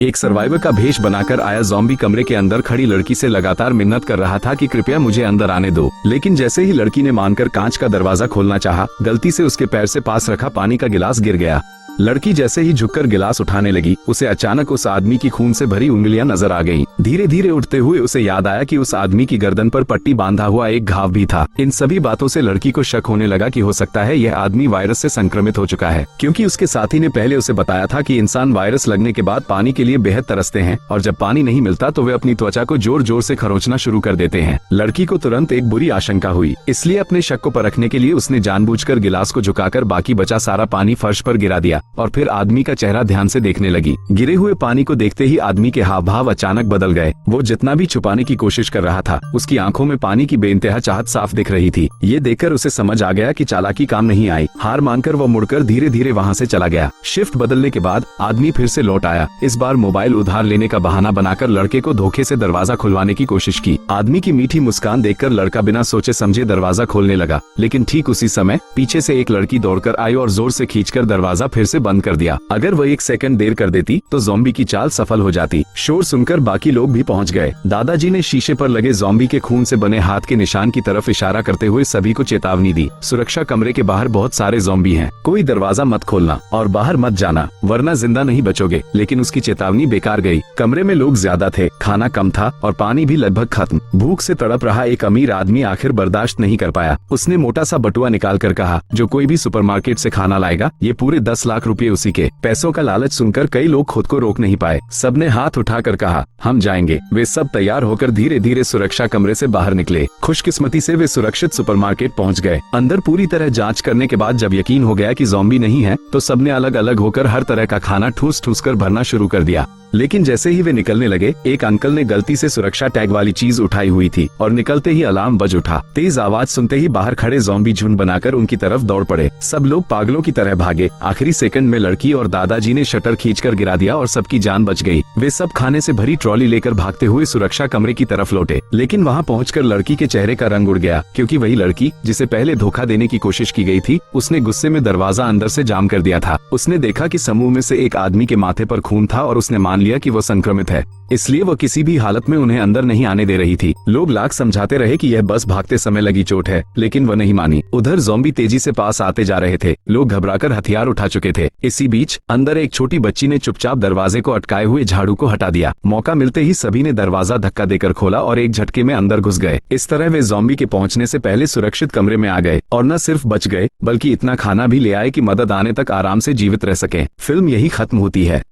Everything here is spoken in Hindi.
एक सर्वाइवर का भेष बनाकर आया ज़ॉम्बी कमरे के अंदर खड़ी लड़की से लगातार मिन्नत कर रहा था कि कृपया मुझे अंदर आने दो। लेकिन जैसे ही लड़की ने मानकर कांच का दरवाजा खोलना चाहा, गलती से उसके पैर से पास रखा पानी का गिलास गिर गया। लड़की जैसे ही झुककर गिलास उठाने लगी, उसे अचानक उस आदमी की खून से भरी उंगलियां नजर आ गईं। धीरे धीरे उठते हुए उसे याद आया कि उस आदमी की गर्दन पर पट्टी बांधा हुआ एक घाव भी था। इन सभी बातों से लड़की को शक होने लगा कि हो सकता है यह आदमी वायरस से संक्रमित हो चुका है, क्योंकि उसके साथी ने पहले उसे बताया था कि इंसान वायरस लगने के बाद पानी के लिए बेहद तरसते हैं और जब पानी नहीं मिलता तो वे अपनी त्वचा को जोर जोर से खरोंचना शुरू कर देते हैं। लड़की को तुरंत एक बुरी आशंका हुई, इसलिए अपने शक को परखने के लिए उसने जानबूझकर गिलास को झुकाकर बाकी बचा सारा पानी फर्श पर गिरा दिया और फिर आदमी का चेहरा ध्यान से देखने लगी। गिरे हुए पानी को देखते ही आदमी के हाव भाव अचानक बदल गए। वो जितना भी छुपाने की कोशिश कर रहा था, उसकी आंखों में पानी की बेइंतहा चाहत साफ दिख रही थी। ये देखकर उसे समझ आ गया कि चालाकी काम नहीं आई। हार मानकर वो मुड़कर धीरे धीरे वहाँ से चला गया। शिफ्ट बदलने के बाद आदमी फिर से लौट आया। इस बार मोबाइल उधार लेने का बहाना बनाकर लड़के को धोखे से दरवाजा खुलवाने की कोशिश की। आदमी की मीठी मुस्कान देखकर लड़का बिना सोचे समझे दरवाजा खोलने लगा, लेकिन ठीक उसी समय पीछे से एक लड़की दौड़कर आई और जोर से खींचकर दरवाजा फिर से बंद कर दिया। अगर वो 1 सेकंड देर कर देती तो ज़ॉम्बी की चाल सफल हो जाती। शोर सुनकर बाकी लोग भी पहुंच गए। दादाजी ने शीशे पर लगे ज़ॉम्बी के खून से बने हाथ के निशान की तरफ इशारा करते हुए सभी को चेतावनी दी, सुरक्षा कमरे के बाहर बहुत सारे ज़ॉम्बी हैं, कोई दरवाजा मत खोलना और बाहर मत जाना वरना जिंदा नहीं बचोगे। लेकिन उसकी चेतावनी बेकार गई। कमरे में लोग ज्यादा थे, खाना कम था और पानी भी लगभग खत्म। भूख से तड़प रहा एक अमीर आदमी आखिर बर्दाश्त नहीं कर पाया। उसने मोटा सा बटुआ निकाल कर कहा, जो कोई भी सुपरमार्केट से खाना लाएगा ये पूरे 10 लाख रुपए उसी के। पैसों का लालच सुनकर कई लोग खुद को रोक नहीं पाए। सबने हाथ उठाकर कहा, हम जाएंगे। वे सब तैयार होकर धीरे धीरे सुरक्षा कमरे से बाहर निकले। खुशकिस्मती से वे सुरक्षित सुपरमार्केट पहुंच गए। अंदर पूरी तरह जांच करने के बाद जब यकीन हो गया कि ज़ॉम्बी नहीं है, तो सबने अलग अलग होकर हर तरह का खाना ठूस ठूस कर भरना शुरू कर दिया। लेकिन जैसे ही वे निकलने लगे, एक अंकल ने गलती से सुरक्षा टैग वाली चीज उठाई हुई थी और निकलते ही अलार्म बज उठा। तेज आवाज सुनते ही बाहर खड़े ज़ॉम्बी झुंड बनाकर उनकी तरफ दौड़ पड़े। सब लोग पागलों की तरह भागे। आखिरी सेकंड में लड़की और दादाजी ने शटर खींचकर गिरा दिया और सबकी जान बच गई। वे सब खाने से भरी ट्रॉली लेकर भागते हुए सुरक्षा कमरे की तरफ लौटे। लेकिन वहाँ पहुंचकर लड़की के चेहरे का रंग उड़ गया, क्योंकि वही लड़की जिसे पहले धोखा देने की कोशिश की गई थी, उसने गुस्से में दरवाजा अंदर से जाम कर दिया था। उसने देखा कि समूह में से एक आदमी के माथे पर खून था और उसने मान लिया कि वो संक्रमित है, इसलिए वो किसी भी हालत में उन्हें अंदर नहीं आने दे रही थी। लोग लाख समझाते रहे कि यह बस भागते समय लगी चोट है, लेकिन वो नहीं मानी। उधर ज़ॉम्बी तेजी से पास आते जा रहे थे। लोग घबराकर हथियार उठा चुके थे। इसी बीच अंदर एक छोटी बच्ची ने चुपचाप दरवाजे को अटकाए हुए झाड़ू को हटा दिया। मौका मिलते ही सभी ने दरवाजा धक्का देकर खोला और एक झटके में अंदर घुस गए। इस तरह वे ज़ॉम्बी के पहुंचने से पहले सुरक्षित कमरे में आ गए और न सिर्फ बच गए, बल्कि इतना खाना भी ले आए कि मदद आने तक आराम से जीवित रह सके। फिल्म यही खत्म होती है।